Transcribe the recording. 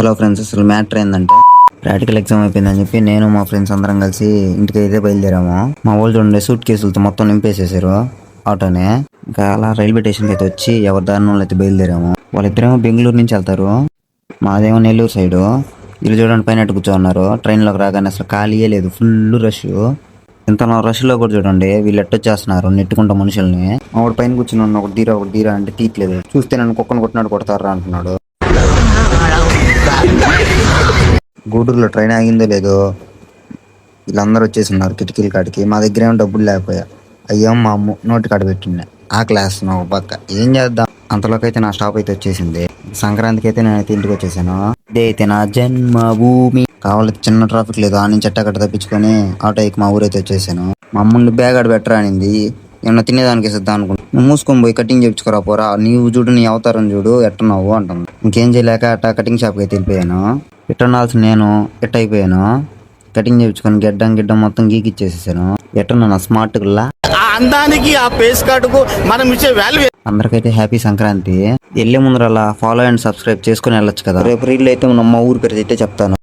Hello friends, అసలు matter ఏంటంటే practical exam అయిపోయిందని చెప్పి నేను మా ఫ్రెండ్స్ అందరం కలిసి ఇంటికి అయితే బయలుదేరాము. మా వాళ్ళు చూడండి సూట్ కేసులతో మొత్తం నింపేసేసారు ఆటోనే. ఇంకా అలా రైల్వే స్టేషన్కి అయితే వచ్చి ఎవరి దారిలో అయితే బయలుదేరాము. వాళ్ళిద్దరేమో బెంగళూరు నుంచి వెళ్తారు, మాదేమో నెల్లూరు సైడు. వీళ్ళు చూడండి పైన కూర్చోన్నారు. ట్రైన్లోకి రాగానే అసలు ఖాళీయే లేదు, ఫుల్ రష్. ఇంత రష్లో కూడా చూడండి వీళ్ళు ఎట్టొచ్చేస్తున్నారు నెట్టుకుంటా మనుషుల్ని. ఒకటి పైన కూర్చుని ఉన్న ఒకటి తీరా అంటే తీయట్లేదు. చూస్తే నన్ను కుక్కను కొట్టినాడు కొడతారా అంటున్నాడు. గూడూరులో ట్రైన్ ఆగిందో లేదో వీళ్ళందరూ వచ్చేసిన్నారు కిటికీల కాడికి. మా దగ్గర ఏమో డబ్బులు లేకపోయా, అయ్యేమో మా అమ్మ నోటి కాడ పెట్టిండే. ఆ క్లాస్ ఒక పక్క ఏం చేద్దాం. అంతలోకైతే నా స్టాప్ అయితే వచ్చేసింది. సంక్రాంతికి అయితే నేనైతే ఇంటికి వచ్చేసాను. ఇదైతే నా జన్మభూమి. కావాలి చిన్న ట్రాఫిక్ లేదు, ఆ నుంచి అట్టగట్ట తప్పించుకొని ఆటో ఎక్కి మా ఊరైతే వచ్చేసాను. మా అమ్మని బ్యాగ్ ఆడ బెటర్ అనింది. ఏమన్నా తినేదానికి వేసేద్దాం అనుకుంటా. నువ్వు మూసుకొని పోయి కటింగ్ చేయించుకోరా పోరా, నీవు చూడు నీ అవతారం చూడు ఎట్టున్నావు అంటుంది. ఇంకేం చేయలేక అట్ట కటింగ్ షాప్కి అయితే వెళ్ళిపోయాను. ఎట్టనాల్సిన నేను ఎట్ట అయిపోయాను. కటింగ్ చేయించుకొని గిడ్డం మొత్తం గీకిచ్చేసేసాను. ఎట్టున్నా స్మార్ట్ గా అందానికి ఆ పేస్ కార్డుకు మనం ఇచ్చే వాల్యూ. అందరికైతే హ్యాపీ సంక్రాంతి. వెళ్ళే ముందర అలా ఫాలో అండ్ సబ్స్క్రైబ్ చేసుకుని వెళ్ళొచ్చు కదా. రేపు రీల్ అయితే మా ఊరి పేరు అయితే చెప్తాను.